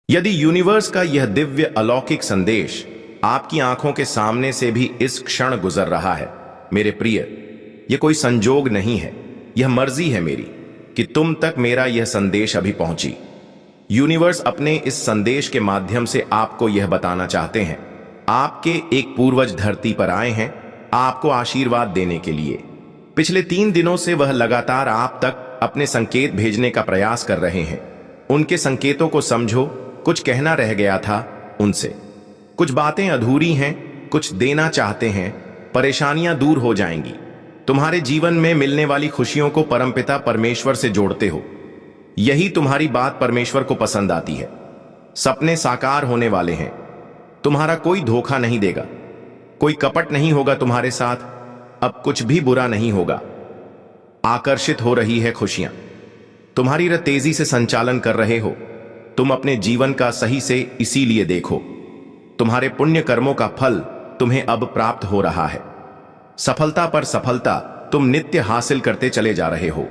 यदि यूनिवर्स का यह दिव्य अलौकिक संदेश आपकी आंखों के सामने से भी इस क्षण गुजर रहा है, मेरे प्रिय, यह कोई संजोग नहीं है, यह मर्जी है मेरी कि तुम तक मेरा यह संदेश अभी पहुंची। यूनिवर्स अपने इस संदेश के माध्यम से आपको यह बताना चाहते हैं, आपके एक पूर्वज धरती पर आए हैं आपको आशीर्वाद देने के लिए। पिछले 3 दिनों से वह लगातार आप तक अपने संकेत भेजने का प्रयास कर रहे हैं। उनके संकेतों को समझो, कुछ कहना रह गया था उनसे, कुछ बातें अधूरी हैं, कुछ देना चाहते हैं। परेशानियां दूर हो जाएंगी। तुम्हारे जीवन में मिलने वाली खुशियों को परमपिता परमेश्वर से जोड़ते हो। यही तुम्हारी बात परमेश्वर को पसंद आती है। सपने साकार होने वाले हैं। तुम्हारा कोई धोखा नहीं देगा, कोई कपट नहीं होगा तुम्हारे साथ। अब कुछ भी बुरा नहीं होगा। आकर्षित हो रही है खुशियां, तुम्हारी तेजी से संचालन कर रहे हो। तुम अपने जीवन का सही से इसीलिए देखो, तुम्हारे पुण्य कर्मों का फल तुम्हें अब प्राप्त हो रहा है। सफलता पर सफलता तुम नित्य हासिल करते चले जा रहे हो।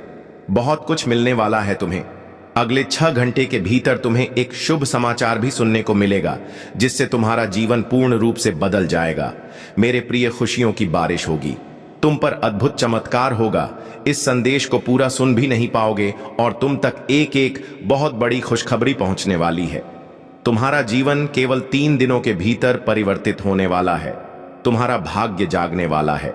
बहुत कुछ मिलने वाला है तुम्हें। अगले 6 घंटे के भीतर तुम्हें एक शुभ समाचार भी सुनने को मिलेगा, जिससे तुम्हारा जीवन पूर्ण रूप से बदल जाएगा। मेरे प्रिय, खुशियों की बारिश होगी, तुम पर अद्भुत चमत्कार होगा। इस संदेश को पूरा सुन भी नहीं पाओगे और तुम तक एक एक बहुत बड़ी खुशखबरी पहुंचने वाली है। तुम्हारा जीवन केवल 3 दिनों के भीतर परिवर्तित होने वाला है। तुम्हारा भाग्य जागने वाला है।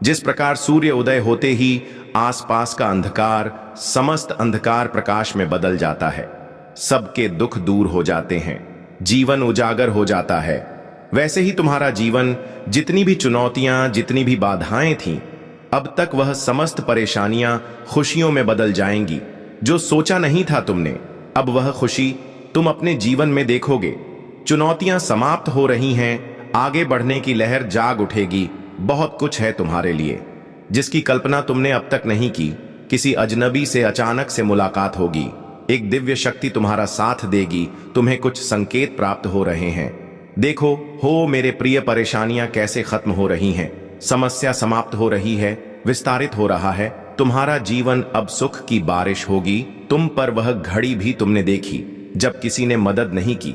जिस प्रकार सूर्य उदय होते ही आसपास का अंधकार समस्त अंधकार प्रकाश में बदल जाता है, सबके दुख दूर हो जाते हैं, जीवन उजागर हो जाता है, वैसे ही तुम्हारा जीवन, जितनी भी चुनौतियां, जितनी भी बाधाएं थीं, अब तक वह समस्त परेशानियां खुशियों में बदल जाएंगी। जो सोचा नहीं था तुमने, अब वह खुशी तुम अपने जीवन में देखोगे। चुनौतियां समाप्त हो रही हैं, आगे बढ़ने की लहर जाग उठेगी। बहुत कुछ है तुम्हारे लिए, जिसकी कल्पना तुमने अब तक नहीं की। किसी अजनबी से अचानक से मुलाकात होगी, एक दिव्य शक्ति तुम्हारा साथ देगी, तुम्हें कुछ संकेत प्राप्त हो रहे हैं। देखो हो मेरे प्रिय, परेशानियां कैसे खत्म हो रही हैं, समस्या समाप्त हो रही है, विस्तारित हो रहा है। तुम्हारा जीवन अब सुख की बारिश होगी। तुम पर वह घड़ी भी तुमने देखी जब किसी ने मदद नहीं की।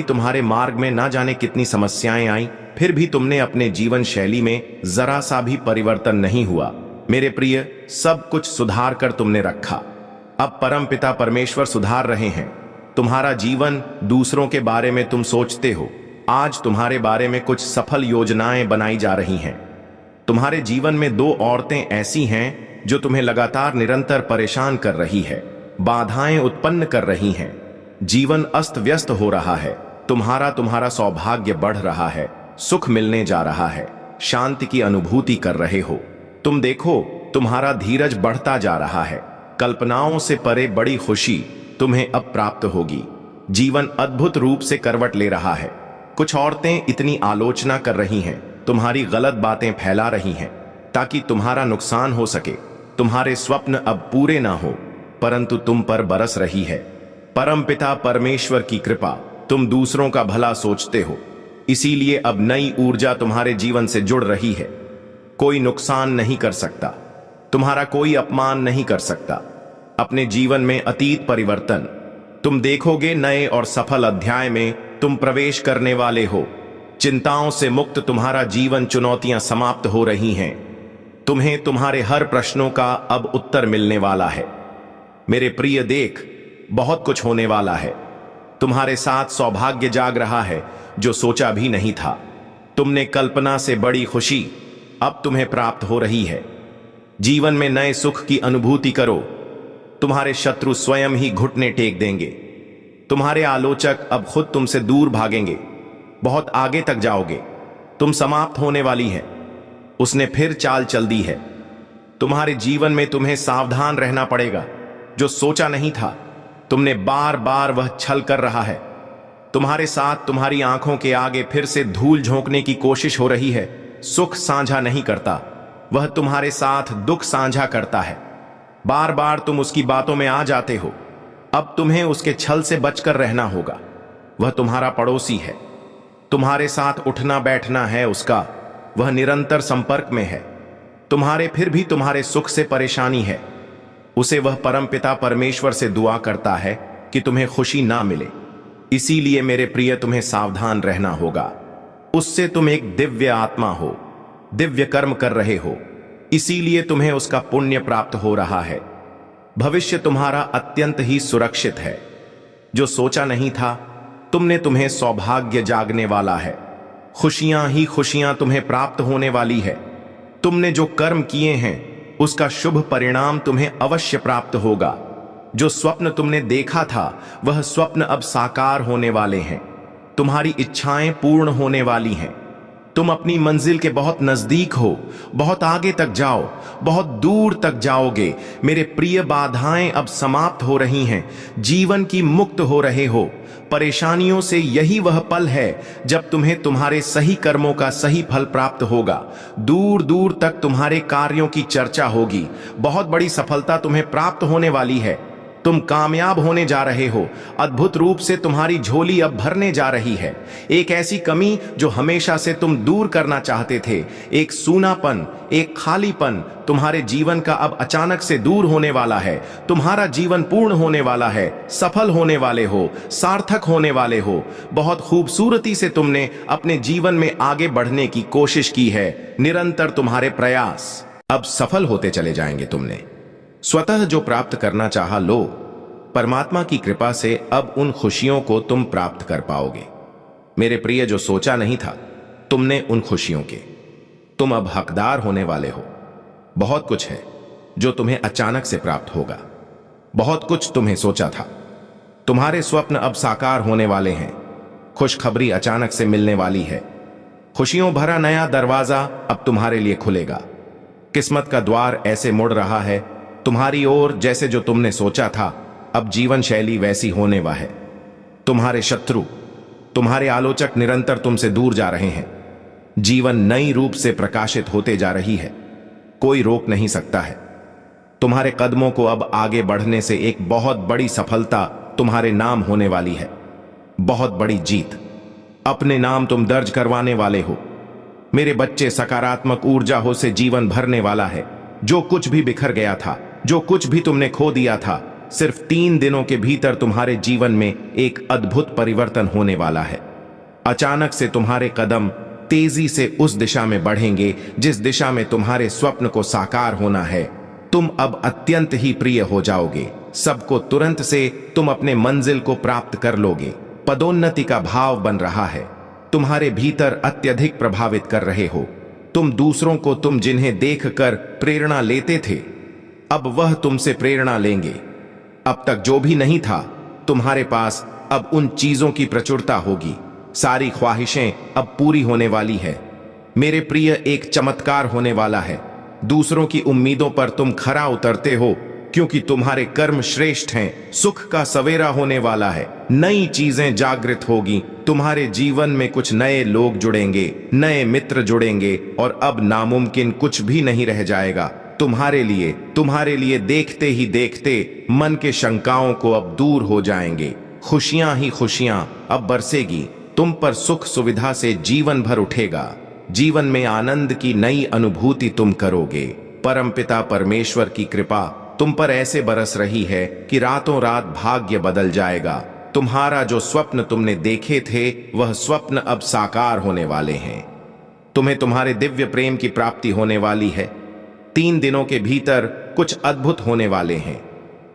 तुम्हारे मार्ग में ना जाने कितनी समस्याएं आई, फिर भी तुमने अपने जीवन शैली में जरा सा भी परिवर्तन नहीं हुआ। मेरे प्रिय, सब कुछ सुधार कर तुमने रखा। अब परमपिता परमेश्वर सुधार रहे हैं तुम्हारा जीवन। दूसरों के बारे में तुम सोचते हो, आज तुम्हारे बारे में कुछ सफल योजनाएं बनाई जा रही हैं। तुम्हारे जीवन में 2 औरतें ऐसी हैं जो तुम्हें लगातार निरंतर परेशान कर रही है, बाधाएं उत्पन्न कर रही हैं। जीवन अस्त व्यस्त हो रहा है। तुम्हारा सौभाग्य बढ़ रहा है, सुख मिलने जा रहा है, शांति की अनुभूति कर रहे हो। तुम देखो, तुम्हारा धीरज बढ़ता जा रहा है। कल्पनाओं से परे बड़ी खुशी तुम्हें अब प्राप्त होगी। जीवन अद्भुत रूप से करवट ले रहा है। कुछ औरतें इतनी आलोचना कर रही हैं, तुम्हारी गलत बातें फैला रही हैं ताकि तुम्हारा नुकसान हो सके। तुम्हारे स्वप्न अब पूरे ना हो, परंतु तुम पर बरस रही है परमपिता परमेश्वर की कृपा। तुम दूसरों का भला सोचते हो, इसीलिए अब नई ऊर्जा तुम्हारे जीवन से जुड़ रही है। कोई नुकसान नहीं कर सकता, तुम्हारा कोई अपमान नहीं कर सकता। अपने जीवन में अतीत परिवर्तन तुम देखोगे। नए और सफल अध्याय में तुम प्रवेश करने वाले हो। चिंताओं से मुक्त तुम्हारा जीवन, चुनौतियां समाप्त हो रही हैं। तुम्हें तुम्हारे हर प्रश्नों का अब उत्तर मिलने वाला है। मेरे प्रिय, देख, बहुत कुछ होने वाला है। तुम्हारे साथ सौभाग्य जाग रहा है जो सोचा भी नहीं था। तुमने कल्पना से बड़ी खुशी अब तुम्हें प्राप्त हो रही है। जीवन में नए सुख की अनुभूति करो। तुम्हारे शत्रु स्वयं ही घुटने टेक देंगे। तुम्हारे आलोचक अब खुद तुमसे दूर भागेंगे। बहुत आगे तक जाओगे। तुम समाप्त होने वाली है। उसने फिर चाल चल दी है। तुम्हारे जीवन में तुम्हें सावधान रहना पड़ेगा। जो सोचा नहीं था तुमने, बार बार वह छल कर रहा है। तुम्हारे साथ तुम्हारी आंखों के आगे फिर से धूल झोंकने की कोशिश हो रही है। सुख साझा नहीं करता, वह तुम्हारे साथ दुख साझा करता है। बार बार तुम उसकी बातों में आ जाते हो। अब तुम्हें उसके छल से बचकर रहना होगा। वह तुम्हारा पड़ोसी है, तुम्हारे साथ उठना बैठना है उसका, वह निरंतर संपर्क में है। तुम्हारे फिर भी तुम्हारे सुख से परेशानी है। उसे वह परमपिता परमेश्वर से दुआ करता है कि तुम्हें खुशी ना मिले। इसीलिए मेरे प्रिय तुम्हें सावधान रहना होगा। उससे तुम एक दिव्य आत्मा हो, दिव्य कर्म कर रहे हो, इसीलिए तुम्हें उसका पुण्य प्राप्त हो रहा है। भविष्य तुम्हारा अत्यंत ही सुरक्षित है। जो सोचा नहीं था तुमने, तुम्हें सौभाग्य जागने वाला है। खुशियां ही खुशियां तुम्हें प्राप्त होने वाली है। तुमने जो कर्म किए हैं उसका शुभ परिणाम तुम्हें अवश्य प्राप्त होगा। जो स्वप्न तुमने देखा था वह स्वप्न अब साकार होने वाले हैं। तुम्हारी इच्छाएं पूर्ण होने वाली हैं। तुम अपनी मंजिल के बहुत नजदीक हो, बहुत आगे तक जाओ, बहुत दूर तक जाओगे। मेरे प्रिय, बाधाएं अब समाप्त हो रही हैं, जीवन की मुक्त हो रहे हो। परेशानियों से यही वह पल है जब तुम्हें तुम्हारे सही कर्मों का सही फल प्राप्त होगा। दूर दूर तक तुम्हारे कार्यों की चर्चा होगी। बहुत बड़ी सफलता तुम्हें प्राप्त होने वाली है। तुम कामयाब होने जा रहे हो। अद्भुत रूप से तुम्हारी झोली अब भरने जा रही है। एक ऐसी कमी जो हमेशा से तुम दूर करना चाहते थे, एक सूनापन, एक खालीपन तुम्हारे जीवन का अब अचानक से दूर होने वाला है। तुम्हारा जीवन पूर्ण होने वाला है, सफल होने वाले हो, सार्थक होने वाले हो। बहुत खूबसूरती से तुमने अपने जीवन में आगे बढ़ने की कोशिश की है। निरंतर तुम्हारे प्रयास अब सफल होते चले जाएंगे। तुमने स्वतः जो प्राप्त करना चाहा लो, परमात्मा की कृपा से अब उन खुशियों को तुम प्राप्त कर पाओगे। मेरे प्रिय, जो सोचा नहीं था तुमने उन खुशियों के, तुम अब हकदार होने वाले हो। बहुत कुछ है जो तुम्हें अचानक से प्राप्त होगा। बहुत कुछ तुम्हें सोचा था, तुम्हारे स्वप्न अब साकार होने वाले हैं। खुशखबरी अचानक से मिलने वाली है। खुशियों भरा नया दरवाजा अब तुम्हारे लिए खुलेगा। किस्मत का द्वार ऐसे मुड़ रहा है तुम्हारी ओर जैसे जो तुमने सोचा था अब जीवन शैली वैसी होने वाली है। तुम्हारे शत्रु, तुम्हारे आलोचक निरंतर तुमसे दूर जा रहे हैं। जीवन नई रूप से प्रकाशित होते जा रही है। कोई रोक नहीं सकता है। तुम्हारे कदमों को अब आगे बढ़ने से एक बहुत बड़ी सफलता तुम्हारे नाम होने वाली है। बहुत बड़ी जीत अपने नाम तुम दर्ज करवाने वाले हो। मेरे बच्चे, सकारात्मक ऊर्जा हो से जीवन भरने वाला है। जो कुछ भी बिखर गया था, जो कुछ भी तुमने खो दिया था, सिर्फ 3 दिनों के भीतर तुम्हारे जीवन में एक अद्भुत परिवर्तन होने वाला है। अचानक से तुम्हारे कदम तेजी से उस दिशा में बढ़ेंगे जिस दिशा में तुम्हारे स्वप्न को साकार होना है। तुम अब अत्यंत ही प्रिय हो जाओगे सबको। तुरंत से तुम अपने मंजिल को प्राप्त कर लोगे। पदोन्नति का भाव बन रहा है। तुम्हारे भीतर अत्यधिक प्रभावित कर रहे हो। तुम दूसरों को, तुम जिन्हें देखकर प्रेरणा लेते थे, अब वह तुमसे प्रेरणा लेंगे। अब तक जो भी नहीं था तुम्हारे पास, अब उन चीजों की प्रचुरता होगी। सारी ख्वाहिशें अब पूरी होने वाली है। मेरे प्रिय, एक चमत्कार होने वाला है। दूसरों की उम्मीदों पर तुम खरा उतरते हो क्योंकि तुम्हारे कर्म श्रेष्ठ हैं। सुख का सवेरा होने वाला है। नई चीजें जागृत होगी। तुम्हारे जीवन में कुछ नए लोग जुड़ेंगे, नए मित्र जुड़ेंगे और अब नामुमकिन कुछ भी नहीं रह जाएगा तुम्हारे लिए। देखते ही देखते मन के शंकाओं को अब दूर हो जाएंगे। खुशियां ही खुशियां अब बरसेगी तुम पर। सुख सुविधा से जीवन भर उठेगा। जीवन में आनंद की नई अनुभूति तुम करोगे। परमपिता परमेश्वर की कृपा तुम पर ऐसे बरस रही है कि रातों रात भाग्य बदल जाएगा। तुम्हारा जो स्वप्न तुमने देखे थे वह स्वप्न अब साकार होने वाले हैं। तुम्हें तुम्हारे दिव्य प्रेम की प्राप्ति होने वाली है। 3 दिनों के भीतर कुछ अद्भुत होने वाले हैं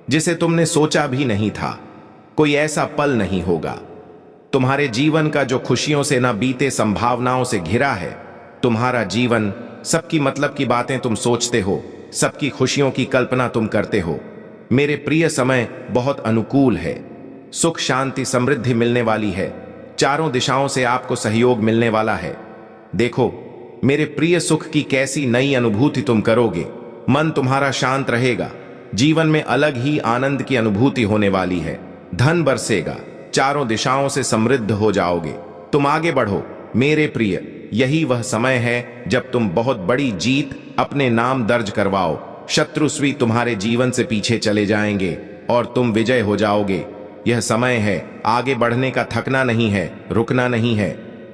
जिसे तुमने सोचा भी नहीं था। कोई ऐसा पल नहीं होगा। तुम्हारे जीवन का जो खुशियों से न बीते संभावनाओं से घिरा है। तुम्हारा जीवन, सबकी मतलब की बातें तुम सोचते हो, सबकी खुशियों की कल्पना तुम करते हो। मेरे प्रिय, समय बहुत अनुकूल है। सुख, शांति, समृद्धि मिलने वाली है। चारों दिशाओं से आपको सहयोग मिलने वाला है। देखो मेरे प्रिय, सुख की कैसी नई अनुभूति तुम करोगे। मन तुम्हारा शांत रहेगा। जीवन में अलग ही आनंद की अनुभूति होने वाली है। धन बरसेगा। चारों दिशाओं से समृद्ध हो जाओगे। तुम आगे बढ़ो मेरे प्रिय। यही वह समय है जब तुम बहुत बड़ी जीत अपने नाम दर्ज करवाओ। शत्रुस्वी तुम्हारे जीवन से पीछे चले जाएंगे और तुम विजय हो जाओगे। यह समय है आगे बढ़ने का। थकना नहीं है, रुकना नहीं है।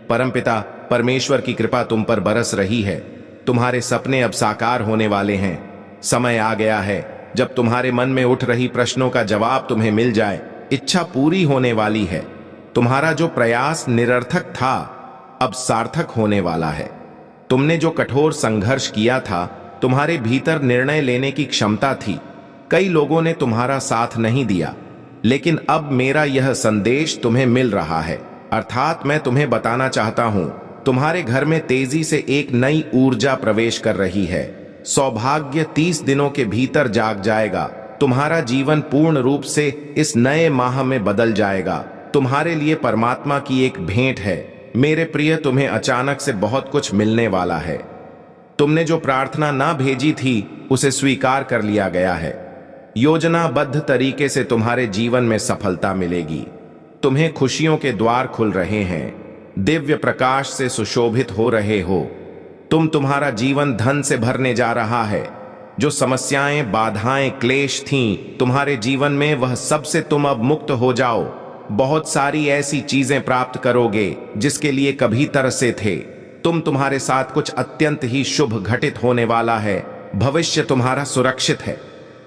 परमपिता परमेश्वर की कृपा तुम पर बरस रही है। तुम्हारे सपने अब साकार होने वाले हैं। समय आ गया है जब तुम्हारे मन में उठ रही प्रश्नों का जवाब तुम्हें मिल जाए। इच्छा पूरी होने वाली है। तुम्हारा जो प्रयास निरर्थक था अब सार्थक होने वाला है। तुमने जो कठोर संघर्ष किया था, तुम्हारे भीतर निर्णय लेने की क्षमता थी। कई लोगों ने तुम्हारा साथ नहीं दिया, लेकिन अब मेरा यह संदेश तुम्हें मिल रहा है, अर्थात मैं तुम्हें बताना चाहता हूं, तुम्हारे घर में तेजी से एक नई ऊर्जा प्रवेश कर रही है। सौभाग्य 30 दिनों के भीतर जाग जाएगा। तुम्हारा जीवन पूर्ण रूप से इस नए माह में बदल जाएगा। तुम्हारे लिए परमात्मा की एक भेंट है। मेरे प्रिय, तुम्हें अचानक से बहुत कुछ मिलने वाला है। तुमने जो प्रार्थना ना भेजी थी उसे स्वीकार कर लिया गया है। योजनाबद्ध तरीके से तुम्हारे जीवन में सफलता मिलेगी। तुम्हें खुशियों के द्वार खुल रहे हैं। दिव्य प्रकाश से सुशोभित हो रहे हो। तुम्हारा जीवन धन से भरने जा रहा है। जो समस्याएं, बाधाएं, क्लेश थीं तुम्हारे जीवन में, वह सब से तुम अब मुक्त हो जाओ। बहुत सारी ऐसी चीजें प्राप्त करोगे जिसके लिए कभी तरसे थे। तुम्हारे साथ कुछ अत्यंत ही शुभ घटित होने वाला है। भविष्य तुम्हारा सुरक्षित है।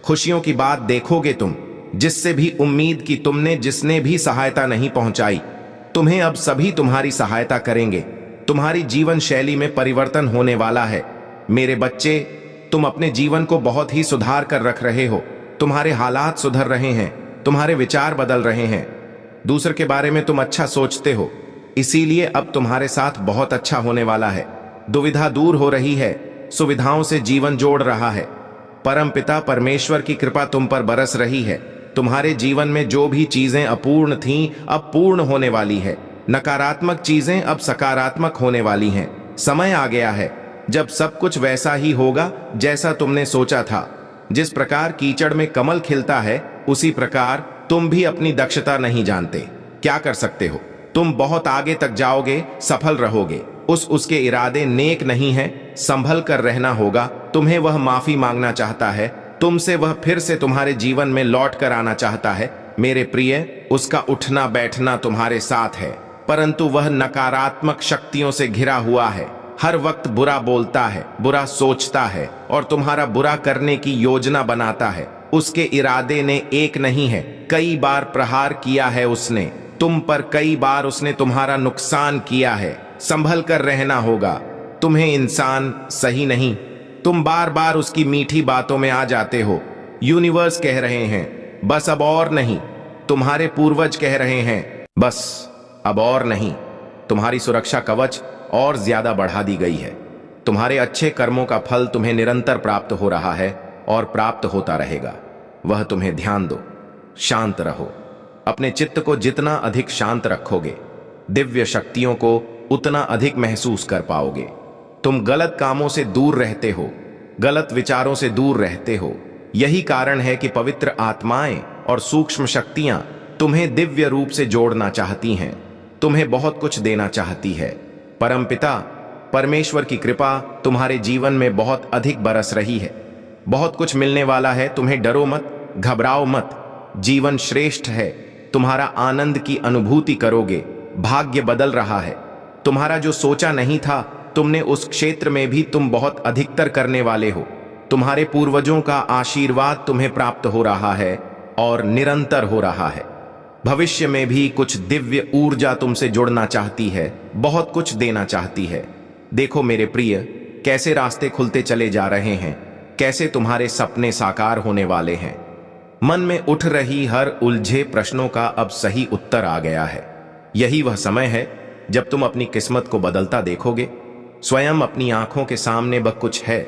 खुशियों की बात देखोगे तुम, जिससे भी उम्मीद की तुमने, जिसने भी सहायता नहीं पहुंचाई, तुम्हें अब सभी तुम्हारी सहायता करेंगे। तुम्हारी जीवन शैली में परिवर्तन होने वाला है। मेरे बच्चे, तुम अपने जीवन को बहुत ही सुधार कर रख रहे हो। तुम्हारे हालात सुधर रहे हैं। तुम्हारे विचार बदल रहे हैं। दूसरे के बारे में तुम अच्छा सोचते हो, इसीलिए अब तुम्हारे साथ बहुत अच्छा होने वाला है। दुविधा दूर हो रही है। सुविधाओं से जीवन जोड़ रहा है। परमपिता परमेश्वर की कृपा तुम पर बरस रही है। तुम्हारे जीवन में जो भी चीजें अपूर्ण थीं अब पूर्ण होने वाली है। नकारात्मक चीजें अब सकारात्मक होने वाली हैं। समय आ गया है जब सब कुछ वैसा ही होगा जैसा तुमने सोचा था। जिस प्रकार कीचड़ में कमल खिलता है, उसी प्रकार तुम भी अपनी दक्षता नहीं जानते। क्या कर सकते हो? तुम बहुत आगे तक जाओगे, सफल रहोगे। उसके इरादे नेक नहीं हैं। संभल कर रहना होगा। तुम्हें वह माफी मांगना चाहता है। तुमसे वह फिर से तुम्हारे जीवन में लौट कर आना चाहता है। मेरे प्रिय, उसका उठना बैठना तुम्हारे साथ है, परंतु वह नकारात्मक शक्तियों से घिरा हुआ है। हर वक्त बुरा बोलता है, बुरा सोचता है और तुम्हारा बुरा करने की योजना बनाता है। उसके इरादे ने एक नहीं है, कई बार प्रहार किया है उसने तुम पर। कई बार उसने तुम्हारा नुकसान किया है। संभल कर रहना होगा। तुम्हें इंसान सही नहीं। तुम बार बार उसकी मीठी बातों में आ जाते हो। यूनिवर्स कह रहे हैं बस अब और नहीं। तुम्हारे पूर्वज कह रहे हैं बस अब और नहीं। तुम्हारी सुरक्षा कवच और ज्यादा बढ़ा दी गई है। तुम्हारे अच्छे कर्मों का फल तुम्हें निरंतर प्राप्त हो रहा है और प्राप्त होता रहेगा। वह तुम्हें ध्यान दो, शांत रहो। अपने चित्त को जितना अधिक शांत रखोगे, दिव्य शक्तियों को उतना अधिक महसूस कर पाओगे। तुम गलत कामों से दूर रहते हो, गलत विचारों से दूर रहते हो। यही कारण है कि पवित्र आत्माएं और सूक्ष्म शक्तियां तुम्हें दिव्य रूप से जोड़ना चाहती हैं। तुम्हें बहुत कुछ देना चाहती है। परमपिता परमेश्वर की कृपा तुम्हारे जीवन में बहुत अधिक बरस रही है। बहुत कुछ मिलने वाला है। तुम्हें डरो मत, घबराओ मत। जीवन श्रेष्ठ है। तुम्हारा आनंद की अनुभूति करोगे। भाग्य बदल रहा है। तुम्हारा जो सोचा नहीं था तुमने, उस क्षेत्र में भी तुम बहुत अधिकतर करने वाले हो। तुम्हारे पूर्वजों का आशीर्वाद तुम्हें प्राप्त हो रहा है और निरंतर हो रहा है। भविष्य में भी कुछ दिव्य ऊर्जा तुमसे जुड़ना चाहती है, बहुत कुछ देना चाहती है। देखो मेरे प्रिय, कैसे रास्ते खुलते चले जा रहे हैं, कैसे तुम्हारे सपने साकार होने वाले हैं। मन में उठ रही हर उलझे प्रश्नों का अब सही उत्तर आ गया है। यही वह समय है जब तुम अपनी किस्मत को बदलता देखोगे। स्वयं अपनी आंखों के सामने वह कुछ है,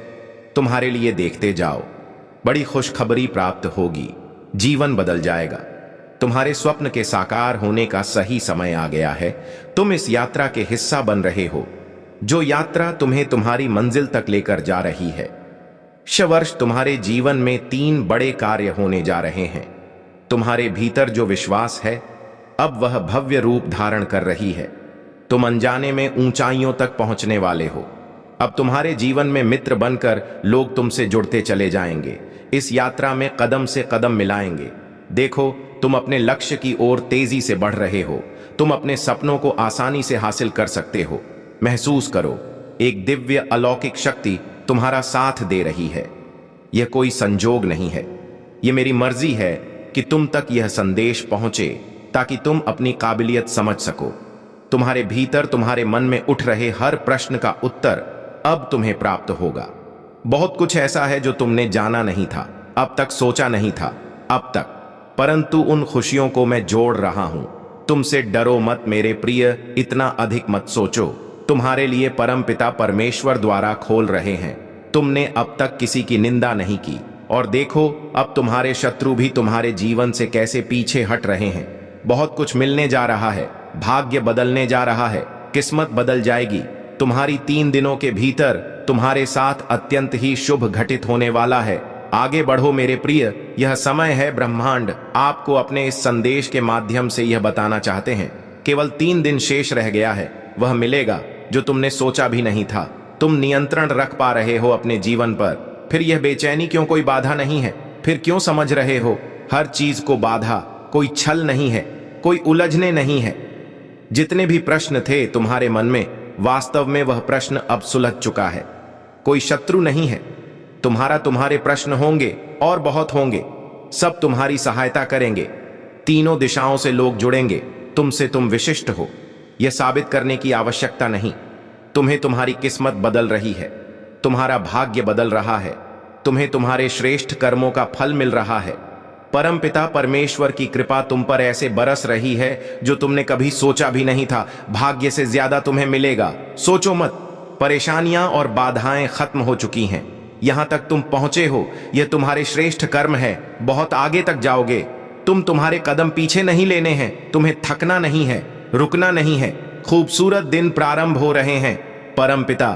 तुम्हारे लिए देखते जाओ। बड़ी खुशखबरी प्राप्त होगी। जीवन बदल जाएगा। तुम्हारे स्वप्न के साकार होने का सही समय आ गया है। तुम इस यात्रा के हिस्सा बन रहे हो, जो यात्रा तुम्हें तुम्हारी मंजिल तक लेकर जा रही है। वर्ष तुम्हारे जीवन में 3 बड़े कार्य होने जा रहे हैं। तुम्हारे भीतर जो विश्वास है, अब वह भव्य रूप धारण कर रही है। तुम अनजाने में ऊंचाइयों तक पहुंचने वाले हो। अब तुम्हारे जीवन में मित्र बनकर लोग तुमसे जुड़ते चले जाएंगे। इस यात्रा में कदम से कदम मिलाएंगे। देखो, तुम अपने लक्ष्य की ओर तेजी से बढ़ रहे हो। तुम अपने सपनों को आसानी से हासिल कर सकते हो। महसूस करो, एक दिव्य अलौकिक शक्ति तुम्हारा साथ दे रही है। यह कोई संजोग नहीं है, यह मेरी मर्जी है कि तुम तक यह संदेश पहुंचे, ताकि तुम अपनी काबिलियत समझ सको। तुम्हारे भीतर तुम्हारे मन में उठ रहे हर प्रश्न का उत्तर अब तुम्हें प्राप्त होगा। बहुत कुछ ऐसा है जो तुमने जाना नहीं था, अब तक सोचा नहीं था अब तक, परंतु उन खुशियों को मैं जोड़ रहा हूं। तुमसे डरो मत मेरे प्रिय, इतना अधिक मत सोचो। तुम्हारे लिए परमपिता परमेश्वर द्वारा खोल रहे हैं। तुमने अब तक किसी की निंदा नहीं की, और देखो अब तुम्हारे शत्रु भी तुम्हारे जीवन से कैसे पीछे हट रहे हैं। बहुत कुछ मिलने जा रहा है, भाग्य बदलने जा रहा है, किस्मत बदल जाएगी। तुम्हारी 3 दिनों के भीतर तुम्हारे साथ अत्यंत ही शुभ घटित होने वाला है। आगे बढ़ो मेरे प्रिय, यह समय है। ब्रह्मांड आपको अपने इस संदेश के माध्यम से यह बताना चाहते हैं, केवल 3 दिन शेष रह गया है, वह मिलेगा जो तुमने सोचा भी नहीं था। तुम नियंत्रण रख पा रहे हो अपने जीवन पर, फिर यह बेचैनी क्यों? कोई बाधा नहीं है। फिर क्यों समझ रहे हो हर चीज को बाधा? कोई छल नहीं है, कोई उलझने नहीं है। जितने भी प्रश्न थे तुम्हारे मन में, वास्तव में वह प्रश्न अब सुलझ चुका है। कोई शत्रु नहीं है तुम्हारे प्रश्न होंगे और बहुत होंगे। सब तुम्हारी सहायता करेंगे। तीनों दिशाओं से लोग जुड़ेंगे तुमसे। तुम विशिष्ट हो, यह साबित करने की आवश्यकता नहीं। तुम्हें तुम्हारी किस्मत बदल रही है, तुम्हारा भाग्य बदल रहा है, तुम्हें तुम्हारे श्रेष्ठ कर्मों का फल मिल रहा है। परमपिता परमेश्वर की कृपा तुम पर ऐसे बरस रही है जो तुमने कभी सोचा भी नहीं था। भाग्य से ज्यादा तुम्हें मिलेगा। सोचो मत, परेशानियां और बाधाएं खत्म हो चुकी हैं। यहां तक तुम पहुंचे हो, यह तुम्हारे श्रेष्ठ कर्म है। बहुत आगे तक जाओगे। तुम्हारे कदम पीछे नहीं लेने हैं। तुम्हें थकना नहीं है, रुकना नहीं है। खूबसूरत दिन प्रारंभ हो रहे हैं। परमपिता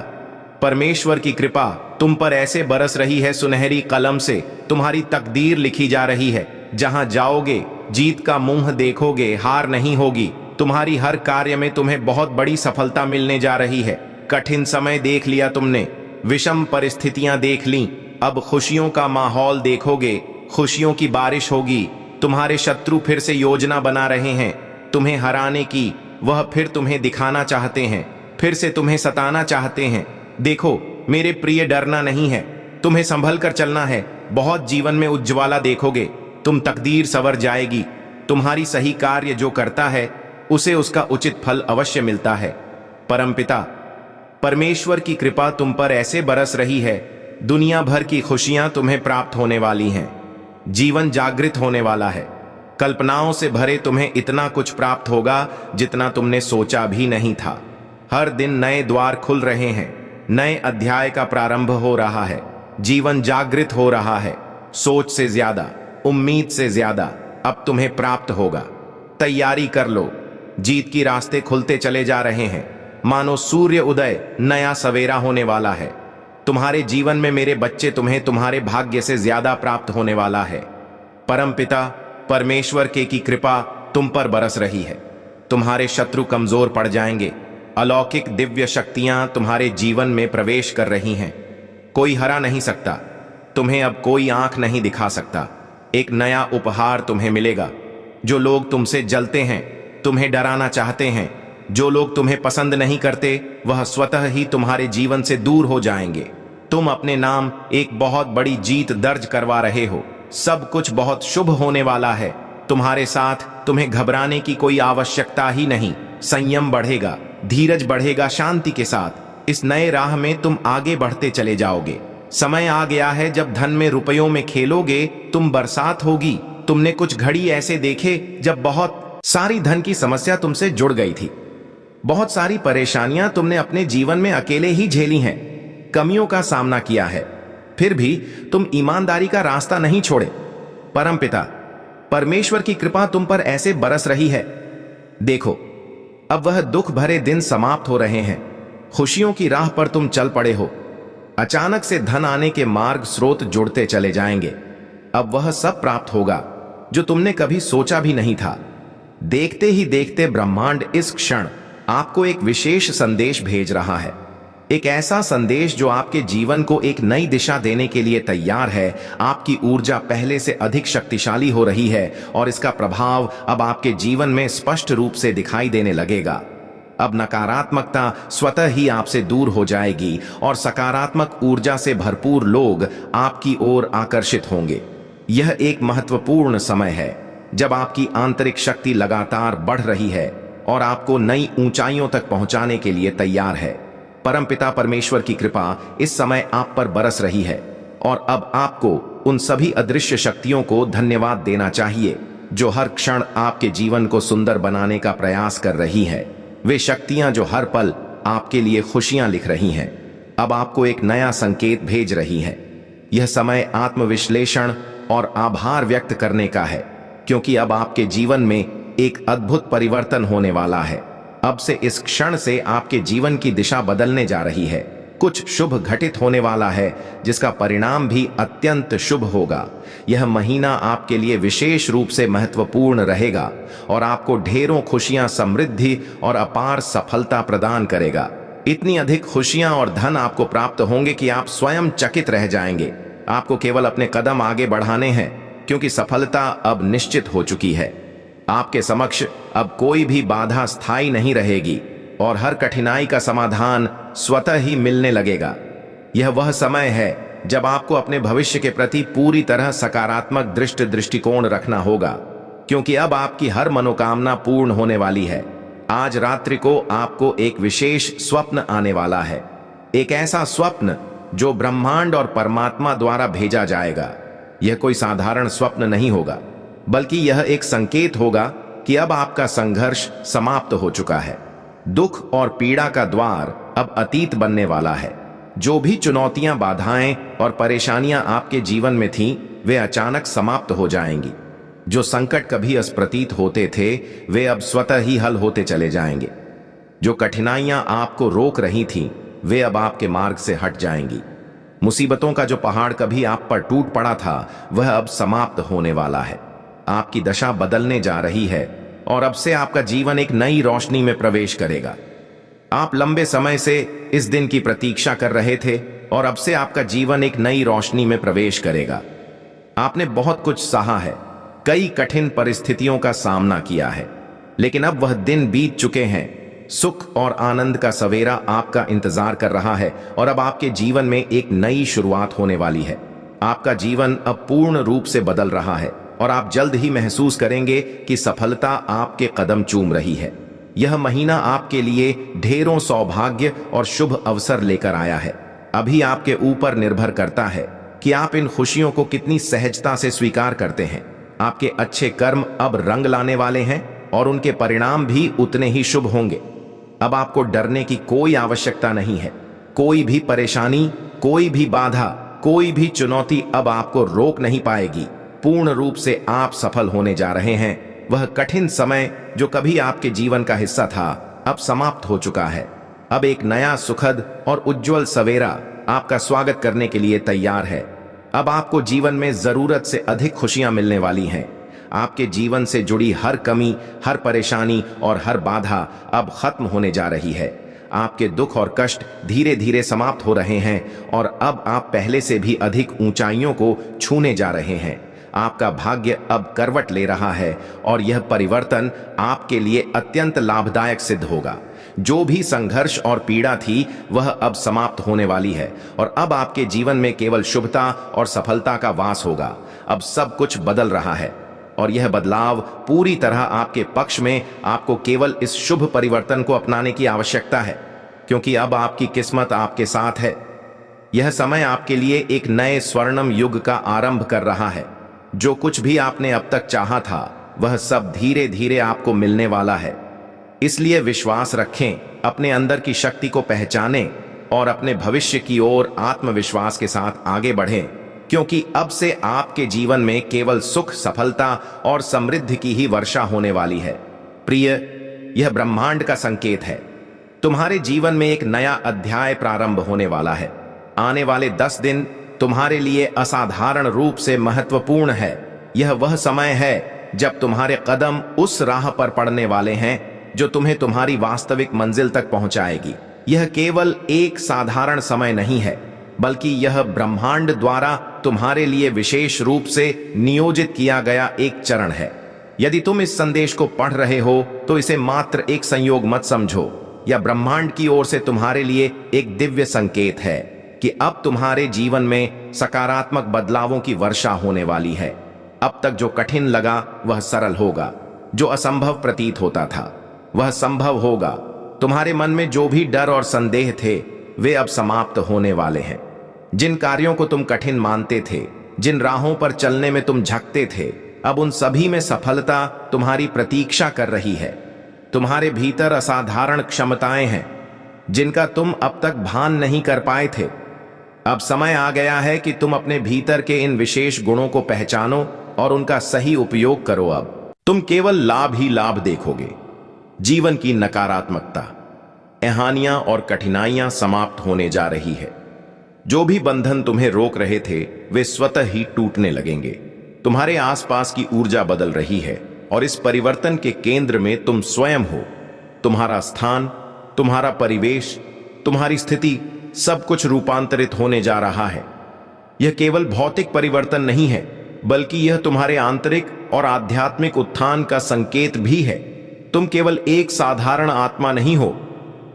परमेश्वर की कृपा तुम पर ऐसे बरस रही है, सुनहरी कलम से तुम्हारी तकदीर लिखी जा रही है। जहां जाओगे जीत का मुंह देखोगे, हार नहीं होगी। तुम्हारी हर कार्य में तुम्हें बहुत बड़ी सफलता मिलने जा रही है। कठिन समय देख लिया तुमने, विषम परिस्थितियां देख लीं, अब खुशियों का माहौल देखोगे। खुशियों की बारिश होगी। तुम्हारे शत्रु फिर से योजना बना रहे हैं तुम्हें हराने की। वह फिर तुम्हें दिखाना चाहते हैं, फिर से तुम्हें सताना चाहते हैं। देखो मेरे प्रिय, डरना नहीं है, तुम्हें संभल कर चलना है। बहुत जीवन में उज्ज्वला देखोगे। तुम तकदीर संवर जाएगी। तुम्हारी सही कार्य जो करता है उसे उसका उचित फल अवश्य मिलता है। परमपिता परमेश्वर की कृपा तुम पर ऐसे बरस रही है, दुनिया भर की खुशियां तुम्हें प्राप्त होने वाली हैं। जीवन जागृत होने वाला है। कल्पनाओं से भरे तुम्हें इतना कुछ प्राप्त होगा जितना तुमने सोचा भी नहीं था। हर दिन नए द्वार खुल रहे हैं, नए अध्याय का प्रारंभ हो रहा है। जीवन जागृत हो रहा है। सोच से ज्यादा, उम्मीद से ज्यादा अब तुम्हें प्राप्त होगा। तैयारी कर लो। जीत की रास्ते खुलते चले जा रहे हैं। मानो सूर्य उदय, नया सवेरा होने वाला है। तुम्हारे जीवन में मेरे बच्चे तुम्हें तुम्हारे भाग्य से ज्यादा प्राप्त होने वाला है। परमपिता परमेश्वर की कृपा तुम पर बरस रही है। तुम्हारे शत्रु कमजोर पड़ जाएंगे। अलौकिक दिव्य शक्तियां तुम्हारे जीवन में प्रवेश कर रही हैं। कोई हरा नहीं सकता। तुम्हें अब कोई आंख नहीं दिखा सकता। एक नया उपहार तुम्हें मिलेगा। जो लोग तुमसे जलते हैं, तुम्हें डराना चाहते हैं, जो लोग तुम्हें पसंद नहीं करते, वह स्वतः ही तुम्हारे जीवन से दूर हो जाएंगे। तुम अपने नाम एक बहुत बड़ी जीत दर्ज करवा रहे हो। सब कुछ बहुत शुभ होने वाला है तुम्हारे साथ। तुम्हें घबराने की कोई आवश्यकता ही नहीं। संयम बढ़ेगा, धीरज बढ़ेगा। शांति के साथ इस नए राह में तुम आगे बढ़ते चले जाओगे। समय आ गया है जब धन में, रुपयों में खेलोगे। तुम बरसात होगी। तुमने कुछ घड़ी ऐसे देखे जब बहुत सारी धन की समस्या तुमसे जुड़ गई थी। बहुत सारी परेशानियां तुमने अपने जीवन में अकेले ही झेली हैं, कमियों का सामना किया है, फिर भी तुम ईमानदारी का रास्ता नहीं छोड़े। परमपिता परमेश्वर की कृपा तुम पर ऐसे बरस रही है। देखो अब वह दुख भरे दिन समाप्त हो रहे हैं। खुशियों की राह पर तुम चल पड़े हो। अचानक से धन आने के मार्ग स्रोत जुड़ते चले जाएंगे। अब वह सब प्राप्त होगा जो तुमने कभी सोचा भी नहीं था। देखते ही देखते ब्रह्मांड इस क्षण आपको एक विशेष संदेश भेज रहा है। एक ऐसा संदेश जो आपके जीवन को एक नई दिशा देने के लिए तैयार है। आपकी ऊर्जा पहले से अधिक शक्तिशाली हो रही है और इसका प्रभाव अब आपके जीवन में स्पष्ट रूप से दिखाई देने लगेगा। अब नकारात्मकता स्वतः ही आपसे दूर हो जाएगी और सकारात्मक ऊर्जा से भरपूर लोग आपकी ओर आकर्षित होंगे। यह एक महत्वपूर्ण समय है। जब आपकी आंतरिक शक्ति लगातार बढ़ रही है और आपको नई ऊंचाइयों तक पहुंचाने के लिए तैयार है। परमपिता परमेश्वर की कृपा इस समय आप पर बरस रही है और अब आपको उन सभी अदृश्य शक्तियों को धन्यवाद देना चाहिए जो हर क्षण आपके जीवन को सुंदर बनाने का प्रयास कर रही है। वे शक्तियां जो हर पल आपके लिए खुशियां लिख रही हैं, अब आपको एक नया संकेत भेज रही हैं। यह समय आत्मविश्लेषण और आभार व्यक्त करने का है, क्योंकि अब आपके जीवन में एक अद्भुत परिवर्तन होने वाला है। अब से इस क्षण से आपके जीवन की दिशा बदलने जा रही है। कुछ शुभ घटित होने वाला है जिसका परिणाम भी अत्यंत शुभ होगा। यह महीना आपके लिए विशेष रूप से महत्वपूर्ण रहेगा और आपको ढेरों खुशियां, समृद्धि और अपार सफलता प्रदान करेगा। इतनी अधिक खुशियां और धन आपको प्राप्त होंगे कि आप स्वयं चकित रह जाएंगे। आपको केवल अपने कदम आगे बढ़ाने हैं, क्योंकि सफलता अब निश्चित हो चुकी है। आपके समक्ष अब कोई भी बाधा स्थायी नहीं रहेगी और हर कठिनाई का समाधान स्वतः ही मिलने लगेगा। यह वह समय है जब आपको अपने भविष्य के प्रति पूरी तरह सकारात्मक दृष्टिकोण रखना होगा, क्योंकि अब आपकी हर मनोकामना पूर्ण होने वाली है। आज रात्रि को आपको एक विशेष स्वप्न आने वाला है, एक ऐसा स्वप्न जो ब्रह्मांड और परमात्मा द्वारा भेजा जाएगा। यह कोई साधारण स्वप्न नहीं होगा, बल्कि यह एक संकेत होगा कि अब आपका संघर्ष समाप्त हो चुका है। दुख और पीड़ा का द्वार अब अतीत बनने वाला है। जो भी चुनौतियां, बाधाएं और परेशानियां आपके जीवन में थीं, वे अचानक समाप्त हो जाएंगी। जो संकट कभी अस्प्रतीत होते थे, वे अब स्वतः ही हल होते चले जाएंगे। जो कठिनाइयां आपको रोक रही थीं, वे अब आपके मार्ग से हट जाएंगी। मुसीबतों का जो पहाड़ कभी आप पर टूट पड़ा था, वह अब समाप्त होने वाला है। आपकी दशा बदलने जा रही है और अब से आपका जीवन एक नई रोशनी में प्रवेश करेगा। आप लंबे समय से इस दिन की प्रतीक्षा कर रहे थे और अब से आपका जीवन एक नई रोशनी में प्रवेश करेगा। आपने बहुत कुछ सहा है, कई कठिन परिस्थितियों का सामना किया है, लेकिन अब वह दिन बीत चुके हैं। सुख और आनंद का सवेरा आपका इंतजार कर रहा है और अब आपके जीवन में एक नई शुरुआत होने वाली है। आपका जीवन अब पूर्ण रूप से बदल रहा है और आप जल्द ही महसूस करेंगे कि सफलता आपके कदम चूम रही है। यह महीना आपके लिए ढेरों सौभाग्य और शुभ अवसर लेकर आया है। अभी आपके ऊपर निर्भर करता है कि आप इन खुशियों को कितनी सहजता से स्वीकार करते हैं। आपके अच्छे कर्म अब रंग लाने वाले हैं और उनके परिणाम भी उतने ही शुभ होंगे। अब आपको डरने की कोई आवश्यकता नहीं है। कोई भी परेशानी, कोई भी बाधा, कोई भी चुनौती अब आपको रोक नहीं पाएगी। पूर्ण रूप से आप सफल होने जा रहे हैं। वह कठिन समय जो कभी आपके जीवन का हिस्सा था, अब समाप्त हो चुका है। अब एक नया सुखद और उज्जवल सवेरा आपका स्वागत करने के लिए तैयार है। अब आपको जीवन में जरूरत से अधिक खुशियां मिलने वाली हैं। आपके जीवन से जुड़ी हर कमी, हर परेशानी और हर बाधा अब खत्म होने जा रही है। आपके दुख और कष्ट धीरे धीरे समाप्त हो रहे हैं और अब आप पहले से भी अधिक ऊंचाइयों को छूने जा रहे हैं। आपका भाग्य अब करवट ले रहा है और यह परिवर्तन आपके लिए अत्यंत लाभदायक सिद्ध होगा। जो भी संघर्ष और पीड़ा थी, वह अब समाप्त होने वाली है और अब आपके जीवन में केवल शुभता और सफलता का वास होगा। अब सब कुछ बदल रहा है और यह बदलाव पूरी तरह आपके पक्ष में। आपको केवल इस शुभ परिवर्तन को अपनाने की आवश्यकता है, क्योंकि अब आपकी किस्मत आपके साथ है। यह समय आपके लिए एक नए स्वर्णिम युग का आरंभ कर रहा है। जो कुछ भी आपने अब तक चाहा था, वह सब धीरे धीरे आपको मिलने वाला है। इसलिए विश्वास रखें, अपने अंदर की शक्ति को पहचानें और अपने भविष्य की ओर आत्मविश्वास के साथ आगे बढ़ें, क्योंकि अब से आपके जीवन में केवल सुख, सफलता और समृद्धि की ही वर्षा होने वाली है। प्रिय, यह ब्रह्मांड का संकेत है। तुम्हारे जीवन में एक नया अध्याय प्रारंभ होने वाला है। आने वाले 10 दिन तुम्हारे लिए असाधारण रूप से महत्वपूर्ण है। यह वह समय है जब तुम्हारे कदम उस राह पर पड़ने वाले हैं जो तुम्हें तुम्हारी वास्तविक मंजिल तक पहुंचाएगी। यह केवल एक साधारण समय नहीं है, बल्कि यह ब्रह्मांड द्वारा तुम्हारे लिए विशेष रूप से नियोजित किया गया एक चरण है। यदि तुम इस संदेश को पढ़ रहे हो, तो इसे मात्र एक संयोग मत समझो। यह ब्रह्मांड की ओर से तुम्हारे लिए एक दिव्य संकेत है कि अब तुम्हारे जीवन में सकारात्मक बदलावों की वर्षा होने वाली है। अब तक जो कठिन लगा वह सरल होगा, जो असंभव प्रतीत होता था वह संभव होगा। तुम्हारे मन में जो भी डर और संदेह थे वे अब समाप्त होने वाले हैं। जिन कार्यों को तुम कठिन मानते थे, जिन राहों पर चलने में तुम झकते थे, अब उन सभी में सफलता तुम्हारी प्रतीक्षा कर रही है। तुम्हारे भीतर असाधारण क्षमताएं हैं जिनका तुम अब तक भान नहीं कर पाए थे। अब समय आ गया है कि तुम अपने भीतर के इन विशेष गुणों को पहचानो और उनका सही उपयोग करो। अब तुम केवल लाभ ही लाभ देखोगे। जीवन की नकारात्मकता, हानियां और कठिनाइयां समाप्त होने जा रही है। जो भी बंधन तुम्हें रोक रहे थे वे स्वतः ही टूटने लगेंगे। तुम्हारे आसपास की ऊर्जा बदल रही है और इस परिवर्तन के केंद्र में तुम स्वयं हो। तुम्हारा स्थान, तुम्हारा परिवेश, तुम्हारी स्थिति, सब कुछ रूपांतरित होने जा रहा है। यह केवल भौतिक परिवर्तन नहीं है, बल्कि यह तुम्हारे आंतरिक और आध्यात्मिक उत्थान का संकेत भी है। तुम केवल एक साधारण आत्मा नहीं हो,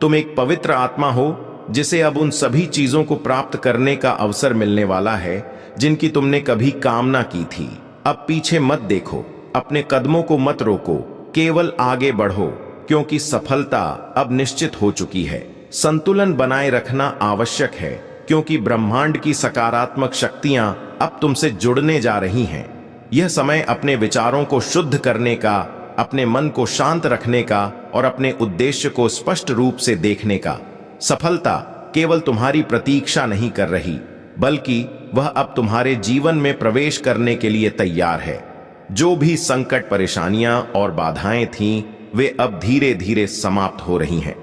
तुम एक पवित्र आत्मा हो जिसे अब उन सभी चीजों को प्राप्त करने का अवसर मिलने वाला है जिनकी तुमने कभी कामना की थी। अब पीछे मत देखो, अपने कदमों को मत रोको, केवल आगे बढ़ो, क्योंकि सफलता अब निश्चित हो चुकी है। संतुलन बनाए रखना आवश्यक है, क्योंकि ब्रह्मांड की सकारात्मक शक्तियां अब तुमसे जुड़ने जा रही हैं। यह समय अपने विचारों को शुद्ध करने का, अपने मन को शांत रखने का और अपने उद्देश्य को स्पष्ट रूप से देखने का। सफलता केवल तुम्हारी प्रतीक्षा नहीं कर रही, बल्कि वह अब तुम्हारे जीवन में प्रवेश करने के लिए तैयार है। जो भी संकट, परेशानियां और बाधाएं थीं, वे अब धीरे धीरे समाप्त हो रही हैं।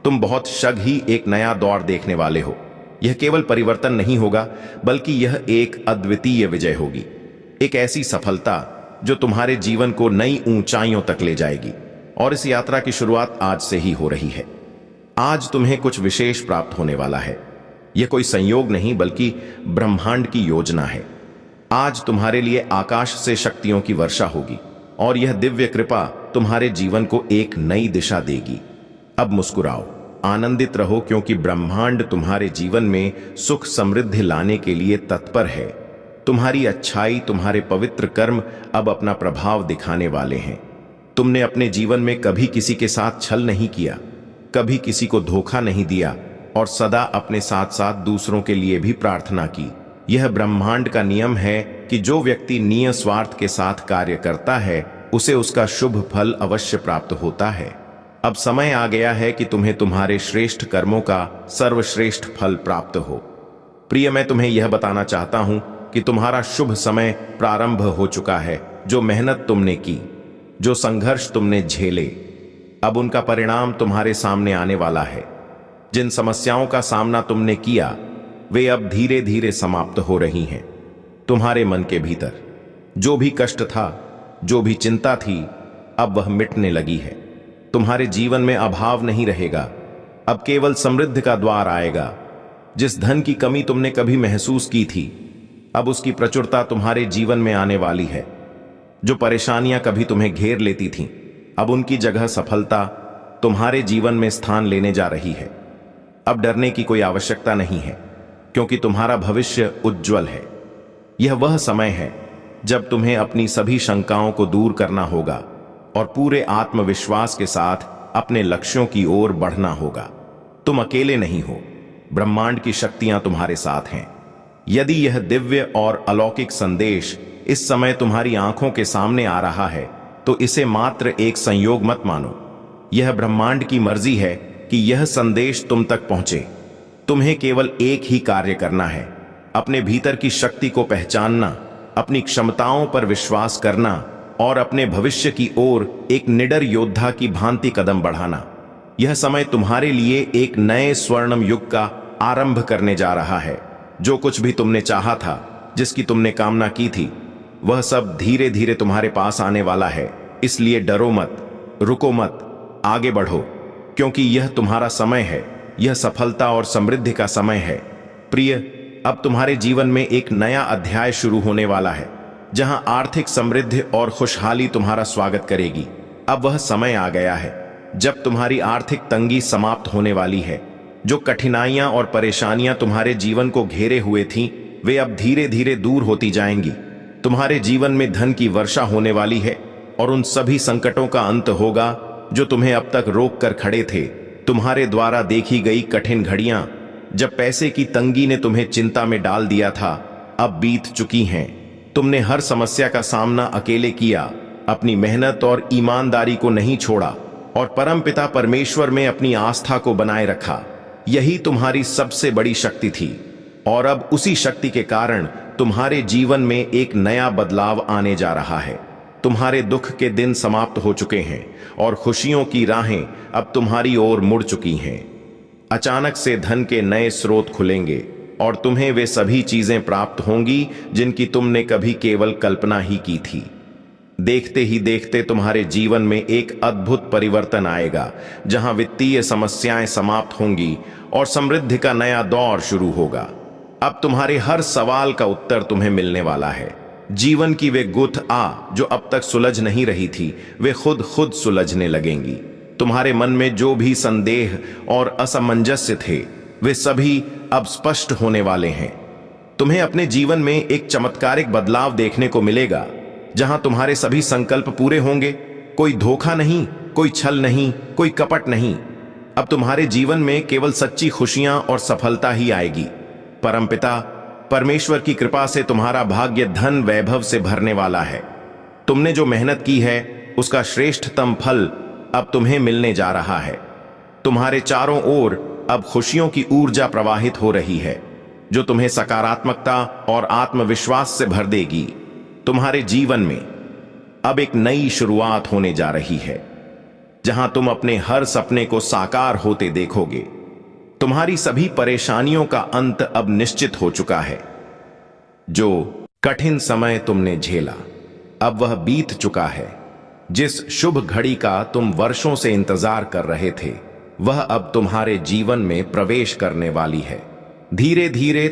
तुम बहुत शीघ्र ही एक नया दौर देखने वाले हो। यह केवल परिवर्तन नहीं होगा, बल्कि यह एक अद्वितीय विजय होगी। एक ऐसी सफलता जो तुम्हारे जीवन को नई ऊंचाइयों तक ले जाएगी। और इस यात्रा की शुरुआत आज से ही हो रही है। आज तुम्हें कुछ विशेष प्राप्त होने वाला है। यह कोई संयोग नहीं, बल्कि ब्रह्मांड की योजना है। आज तुम्हारे लिए आकाश से शक्तियों की वर्षा होगी और यह दिव्य कृपा तुम्हारे जीवन को एक नई दिशा देगी। अब मुस्कुराओ, आनंदित रहो, क्योंकि ब्रह्मांड तुम्हारे जीवन में सुख समृद्धि लाने के लिए तत्पर है। तुम्हारी अच्छाई, तुम्हारे पवित्र कर्म अब अपना प्रभाव दिखाने वाले हैं। तुमने अपने जीवन में कभी किसी के साथ छल नहीं किया, कभी किसी को धोखा नहीं दिया और सदा अपने साथ साथ दूसरों के लिए भी प्रार्थना की। यह ब्रह्मांड का नियम है कि जो व्यक्ति निस्वार्थ के साथ कार्य करता है उसे उसका शुभ फल अवश्य प्राप्त होता है। अब समय आ गया है कि तुम्हें तुम्हारे श्रेष्ठ कर्मों का सर्वश्रेष्ठ फल प्राप्त हो। प्रिय, मैं तुम्हें यह बताना चाहता हूं कि तुम्हारा शुभ समय प्रारंभ हो चुका है। जो मेहनत तुमने की, जो संघर्ष तुमने झेले, अब उनका परिणाम तुम्हारे सामने आने वाला है। जिन समस्याओं का सामना तुमने किया वे अब धीरे धीरे समाप्त हो रही हैं। तुम्हारे मन के भीतर जो भी कष्ट था, जो भी चिंता थी, अब वह मिटने लगी है। तुम्हारे जीवन में अभाव नहीं रहेगा, अब केवल समृद्धि का द्वार आएगा। जिस धन की कमी तुमने कभी महसूस की थी, अब उसकी प्रचुरता तुम्हारे जीवन में आने वाली है। जो परेशानियां कभी तुम्हें घेर लेती थीं, अब उनकी जगह सफलता तुम्हारे जीवन में स्थान लेने जा रही है। अब डरने की कोई आवश्यकता नहीं है, क्योंकि तुम्हारा भविष्य उज्जवल है। यह वह समय है जब तुम्हें अपनी सभी शंकाओं को दूर करना होगा और पूरे आत्मविश्वास के साथ अपने लक्ष्यों की ओर बढ़ना होगा। तुम अकेले नहीं हो, ब्रह्मांड की शक्तियां तुम्हारे साथ हैं। यदि यह दिव्य और अलौकिक संदेश इस समय तुम्हारी आंखों के सामने आ रहा है, तो इसे मात्र एक संयोग मत मानो। यह ब्रह्मांड की मर्जी है कि यह संदेश तुम तक पहुंचे। तुम्हें केवल एक ही कार्य करना है, अपने भीतर की शक्ति को पहचानना, अपनी क्षमताओं पर विश्वास करना और अपने भविष्य की ओर एक निडर योद्धा की भांति कदम बढ़ाना। यह समय तुम्हारे लिए एक नए स्वर्णिम युग का आरंभ करने जा रहा है। जो कुछ भी तुमने चाहा था, जिसकी तुमने कामना की थी, वह सब धीरे धीरे तुम्हारे पास आने वाला है। इसलिए डरो मत, रुको मत, आगे बढ़ो, क्योंकि यह तुम्हारा समय है। यह सफलता और समृद्धि का समय है। प्रिय, अब तुम्हारे जीवन में एक नया अध्याय शुरू होने वाला है, जहां आर्थिक समृद्धि और खुशहाली तुम्हारा स्वागत करेगी। अब वह समय आ गया है जब तुम्हारी आर्थिक तंगी समाप्त होने वाली है। जो कठिनाइयां और परेशानियां तुम्हारे जीवन को घेरे हुए थीं, वे अब धीरे धीरे दूर होती जाएंगी। तुम्हारे जीवन में धन की वर्षा होने वाली है और उन सभी संकटों का अंत होगा जो तुम्हें अब तक रोक कर खड़े थे। तुम्हारे द्वारा देखी गई कठिन घड़ियां, जब पैसे की तंगी ने तुम्हें चिंता में डाल दिया था, अब बीत चुकी हैं। तुमने हर समस्या का सामना अकेले किया, अपनी मेहनत और ईमानदारी को नहीं छोड़ा और परमपिता परमेश्वर में अपनी आस्था को बनाए रखा। यही तुम्हारी सबसे बड़ी शक्ति थी और अब उसी शक्ति के कारण तुम्हारे जीवन में एक नया बदलाव आने जा रहा है। तुम्हारे दुख के दिन समाप्त हो चुके हैं और खुशियों की राहें अब तुम्हारी ओर मुड़ चुकी हैं। अचानक से धन के नए स्रोत खुलेंगे और तुम्हें वे सभी चीजें प्राप्त होंगी जिनकी तुमने कभी केवल कल्पना ही की थी। देखते ही देखते तुम्हारे जीवन में एक अद्भुत परिवर्तन आएगा, जहां वित्तीय समस्याएं समाप्त होंगी और समृद्धि का नया दौर शुरू होगा। अब तुम्हारे हर सवाल का उत्तर तुम्हें मिलने वाला है। जीवन की वे गुथ जो अब तक सुलझ नहीं रही थी, वे खुद सुलझने लगेंगी। तुम्हारे मन में जो भी संदेह और असमंजस्य थे, वे सभी अब स्पष्ट होने वाले हैं। तुम्हें अपने जीवन में एक चमत्कारिक बदलाव देखने को मिलेगा, जहां तुम्हारे सभी संकल्प पूरे होंगे। कोई धोखा नहीं, कोई छल नहीं, कोई कपट नहीं। अब तुम्हारे जीवन में केवल सच्ची खुशियां और सफलता ही आएगी। परमपिता परमेश्वर की कृपा से तुम्हारा भाग्य धन वैभव से भरने वाला है। तुमने जो मेहनत की है, उसका श्रेष्ठतम फल अब तुम्हें मिलने जा रहा है। तुम्हारे चारों ओर अब खुशियों की ऊर्जा प्रवाहित हो रही है, जो तुम्हें सकारात्मकता और आत्मविश्वास से भर देगी। तुम्हारे जीवन में अब एक नई शुरुआत होने जा रही है, जहां तुम अपने हर सपने को साकार होते देखोगे। तुम्हारी सभी परेशानियों का अंत अब निश्चित हो चुका है। जो कठिन समय तुमने झेला, अब वह बीत चुका है। जिस शुभ घड़ी का तुम वर्षों से इंतजार कर रहे थे, वह अब तुम्हारे जीवन में प्रवेश करने वाली है। धीरे धीरे